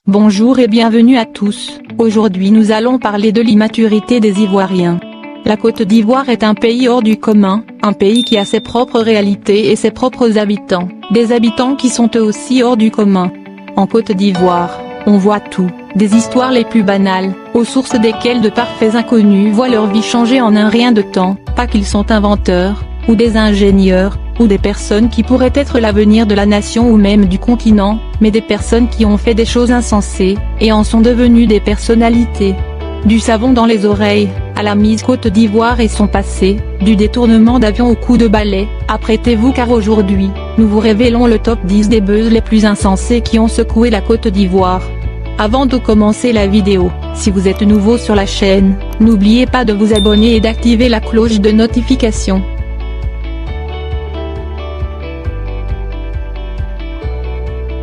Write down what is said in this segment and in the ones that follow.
Bonjour et bienvenue à tous. Aujourd'hui nous allons parler de l'immaturité des Ivoiriens. La Côte d'Ivoire est un pays hors du commun, un pays qui a ses propres réalités et ses propres habitants, des habitants qui sont eux aussi hors du commun. En Côte d'Ivoire, on voit tout, des histoires les plus banales, aux sources desquelles de parfaits inconnus voient leur vie changer en un rien de temps, pas qu'ils sont inventeurs, ou des ingénieurs, ou des personnes qui pourraient être l'avenir de la nation ou même du continent, mais des personnes qui ont fait des choses insensées, et en sont devenues des personnalités. Du savon dans les oreilles, à la mise Côte d'Ivoire et son passé, du détournement d'avion au coup de balai, apprêtez-vous car aujourd'hui, nous vous révélons le top 10 des buzz les plus insensés qui ont secoué la Côte d'Ivoire. Avant de commencer la vidéo, si vous êtes nouveau sur la chaîne, n'oubliez pas de vous abonner et d'activer la cloche de notification.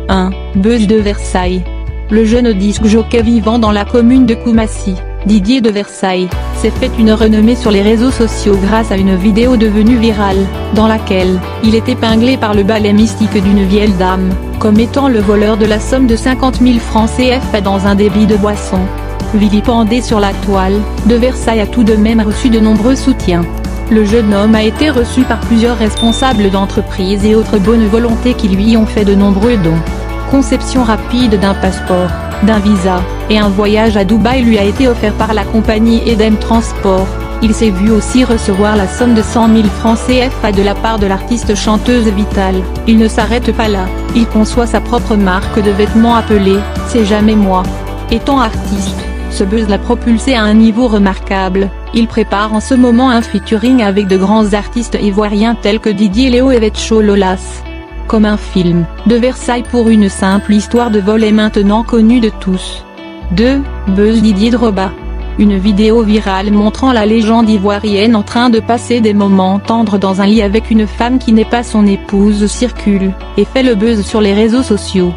1. Buzz de Versailles. Le jeune disque jockey vivant dans la commune de Koumassi, Didier de Versailles, s'est fait une renommée sur les réseaux sociaux grâce à une vidéo devenue virale, dans laquelle, il est épinglé par le balai mystique d'une vieille dame, comme étant le voleur de la somme de 50 000 francs CFA dans un débit de boisson. Vilipendé sur la toile, de Versailles a tout de même reçu de nombreux soutiens. Le jeune homme a été reçu par plusieurs responsables d'entreprises et autres bonnes volontés qui lui ont fait de nombreux dons. Conception rapide d'un passeport, d'un visa, et un voyage à Dubaï lui a été offert par la compagnie Edem Transport. Il s'est vu aussi recevoir la somme de 100 000 francs CFA de la part de l'artiste chanteuse Vital. Il ne s'arrête pas là, il conçoit sa propre marque de vêtements appelée « C'est jamais moi ». Étant artiste, ce buzz l'a propulsé à un niveau remarquable. Il prépare en ce moment un featuring avec de grands artistes ivoiriens tels que Didier Léo et Vetcho Lolas. Comme un film, de Versailles pour une simple histoire de vol est maintenant connue de tous. 2. Buzz Didier Drogba. Une vidéo virale montrant la légende ivoirienne en train de passer des moments tendres dans un lit avec une femme qui n'est pas son épouse circule, et fait le buzz sur les réseaux sociaux.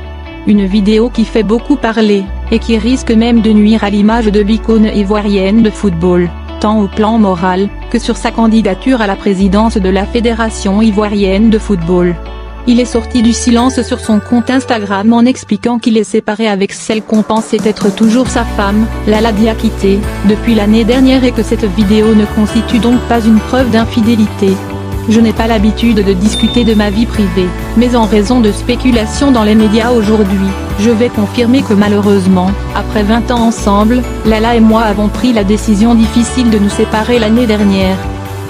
Une vidéo qui fait beaucoup parler, et qui risque même de nuire à l'image de l'icône ivoirienne de football, tant au plan moral, que sur sa candidature à la présidence de la Fédération ivoirienne de football. Il est sorti du silence sur son compte Instagram en expliquant qu'il est séparé avec celle qu'on pensait être toujours sa femme, Lala Diakité, depuis l'année dernière et que cette vidéo ne constitue donc pas une preuve d'infidélité. Je n'ai pas l'habitude de discuter de ma vie privée, mais en raison de spéculations dans les médias aujourd'hui, je vais confirmer que malheureusement, après 20 ans ensemble, Lala et moi avons pris la décision difficile de nous séparer l'année dernière.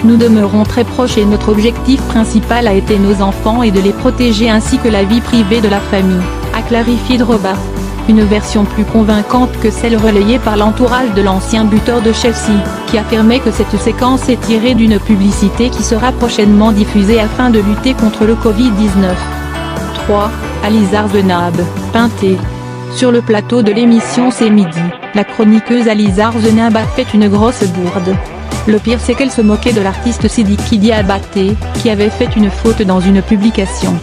Nous demeurons très proches et notre objectif principal a été nos enfants et de les protéger ainsi que la vie privée de la famille, a clarifié Drogba. Une version plus convaincante que celle relayée par l'entourage de l'ancien buteur de Chelsea, qui affirmait que cette séquence est tirée d'une publicité qui sera prochainement diffusée afin de lutter contre le Covid-19. 3. Alizar Zenab, Pinté. Sur le plateau de l'émission C'est Midi, la chroniqueuse Alizar Zenab a fait une grosse bourde. Le pire c'est qu'elle se moquait de l'artiste Sidiki Diabaté, qui avait fait une faute dans une publication.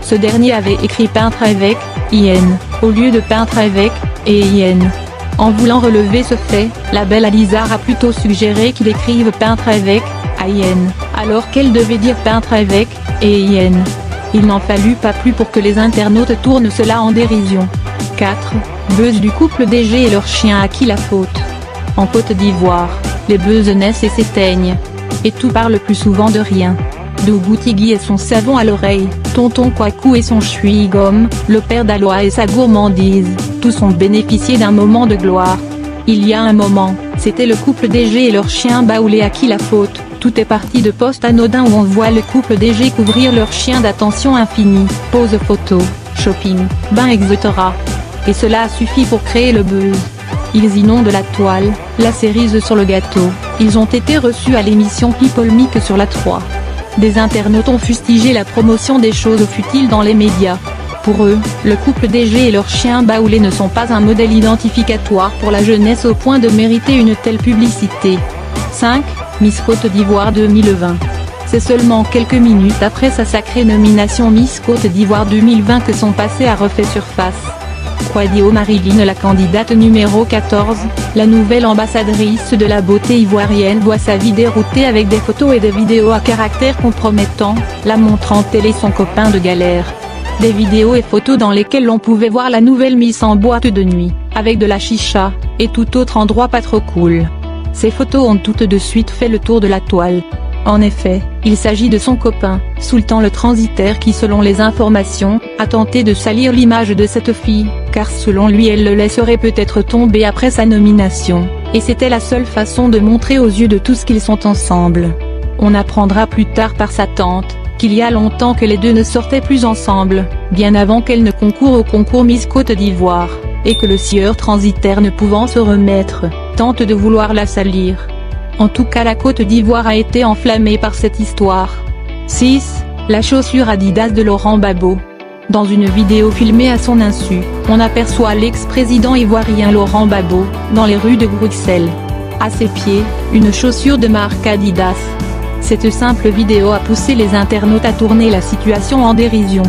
Ce dernier avait écrit peintre avec IN, au lieu de peintre avec EIN. En voulant relever ce fait, la belle Alizar a plutôt suggéré qu'il écrive peintre avec AIN, alors qu'elle devait dire peintre avec EIN. Il n'en fallut pas plus pour que les internautes tournent cela en dérision. 4. Buzz du couple DG et leur chien à qui la faute. En Côte d'Ivoire, les buzz naissent et s'éteignent. Et tout parle plus souvent de rien. Dougou Tigui et son savon à l'oreille, Tonton Kwaku et son chewing-gum, le père d'Aloa et sa gourmandise, tous ont bénéficié d'un moment de gloire. Il y a un moment, c'était le couple DG et leur chien Baoulé à qui la faute. Tout est parti de posts anodins où on voit le couple DG couvrir leur chien d'attention infinie, pose photo, shopping, bain etc. Et cela a suffi pour créer le buzz. Ils inondent la toile, la cerise sur le gâteau, ils ont été reçus à l'émission People Me que sur la 3. Des internautes ont fustigé la promotion des choses futiles dans les médias. Pour eux, le couple DG et leur chien Baoulé ne sont pas un modèle identificatoire pour la jeunesse au point de mériter une telle publicité. 5. Miss Côte d'Ivoire 2020. C'est seulement quelques minutes après sa sacrée nomination Miss Côte d'Ivoire 2020 que son passé a refait surface. Kwadio Marilyn, la candidate numéro 14, la nouvelle ambassadrice de la beauté ivoirienne, voit sa vie déroutée avec des photos et des vidéos à caractère compromettant, la montrant télé son copain de galère. Des vidéos et photos dans lesquelles l'on pouvait voir la nouvelle Miss en boîte de nuit, avec de la chicha, et tout autre endroit pas trop cool. Ces photos ont toutes de suite fait le tour de la toile. En effet, il s'agit de son copain, Sultan le transitaire qui selon les informations, a tenté de salir l'image de cette fille, car selon lui elle le laisserait peut-être tomber après sa nomination, et c'était la seule façon de montrer aux yeux de tous qu'ils sont ensemble. On apprendra plus tard par sa tante, qu'il y a longtemps que les deux ne sortaient plus ensemble, bien avant qu'elle ne concourt au concours Miss Côte d'Ivoire, et que le sieur transitaire ne pouvant se remettre, tente de vouloir la salir. En tout cas la Côte d'Ivoire a été enflammée par cette histoire. 6. La chaussure Adidas de Laurent Gbagbo. Dans une vidéo filmée à son insu, on aperçoit l'ex-président ivoirien Laurent Gbagbo, dans les rues de Bruxelles. À ses pieds, une chaussure de marque Adidas. Cette simple vidéo a poussé les internautes à tourner la situation en dérision.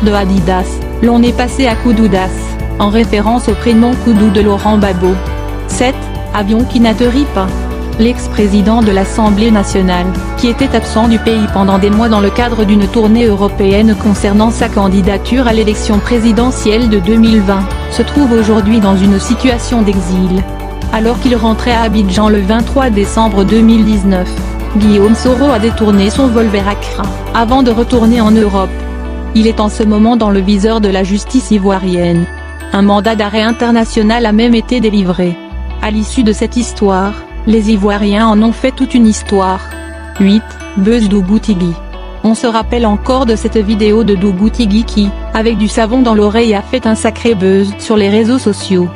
De Adidas, l'on est passé à Koudoudas, en référence au prénom Koudou de Laurent Gbagbo. 7. Avion qui n'atterrit pas. L'ex-président de l'Assemblée nationale, qui était absent du pays pendant des mois dans le cadre d'une tournée européenne concernant sa candidature à l'élection présidentielle de 2020, se trouve aujourd'hui dans une situation d'exil. Alors qu'il rentrait à Abidjan le 23 décembre 2019, Guillaume Soro a détourné son vol vers Accra, avant de retourner en Europe. Il est en ce moment dans le viseur de la justice ivoirienne. Un mandat d'arrêt international a même été délivré. À l'issue de cette histoire, les Ivoiriens en ont fait toute une histoire. 8. Buzz Dougou Tigui. On se rappelle encore de cette vidéo de Dougou Tigui qui, avec du savon dans l'oreille a fait un sacré buzz sur les réseaux sociaux.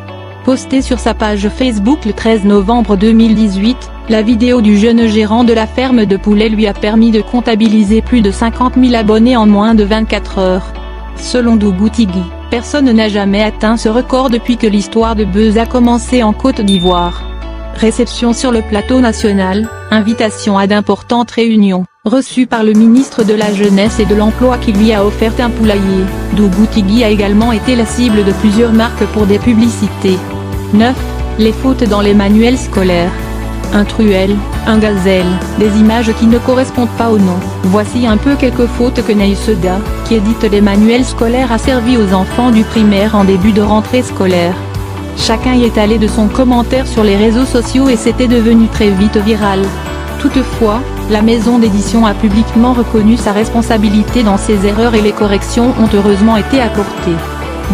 Postée sur sa page Facebook le 13 novembre 2018, la vidéo du jeune gérant de la ferme de poulets lui a permis de comptabiliser plus de 50 000 abonnés en moins de 24 heures. Selon Dougou Tigui, personne n'a jamais atteint ce record depuis que l'histoire de buzz a commencé en Côte d'Ivoire. Réception sur le plateau national, invitation à d'importantes réunions, reçue par le ministre de la Jeunesse et de l'Emploi qui lui a offert un poulailler. Dougou Tigui a également été la cible de plusieurs marques pour des publicités. 9. Les fautes dans les manuels scolaires. Un truelle, un gazelle, des images qui ne correspondent pas au nom. Voici un peu quelques fautes que Naïseda, qui édite les manuels scolaires, a servi aux enfants du primaire en début de rentrée scolaire. Chacun y est allé de son commentaire sur les réseaux sociaux et c'était devenu très vite viral. Toutefois, la maison d'édition a publiquement reconnu sa responsabilité dans ces erreurs et les corrections ont heureusement été apportées.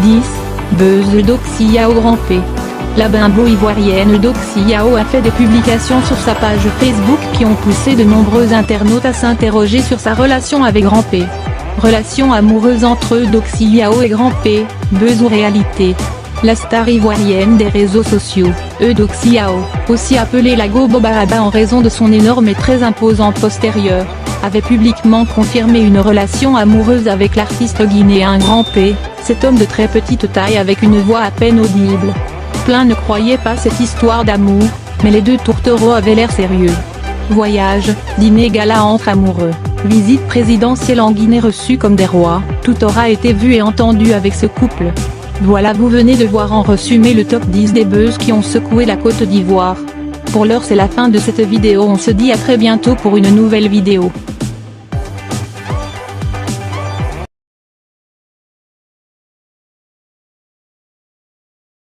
10. Buzz Doxy Yao Grand P. La bimbo ivoirienne Doxy Yao a fait des publications sur sa page Facebook qui ont poussé de nombreux internautes à s'interroger sur sa relation avec Grand P. Relation amoureuse entre Doxy Yao et Grand P, buzz ou réalité? La star ivoirienne des réseaux sociaux, Doxy Yao, aussi appelée la Go Bobaraba en raison de son énorme et très imposant postérieur, avait publiquement confirmé une relation amoureuse avec l'artiste guinéen Grand P, cet homme de très petite taille avec une voix à peine audible. Plein ne croyaient pas cette histoire d'amour, mais les deux tourtereaux avaient l'air sérieux. Voyage, dîner gala entre amoureux, visite présidentielle en Guinée reçue comme des rois, tout aura été vu et entendu avec ce couple. Voilà, vous venez de voir en résumé le top 10 des buzz qui ont secoué la Côte d'Ivoire. Pour l'heure c'est la fin de cette vidéo, on se dit à très bientôt pour une nouvelle vidéo.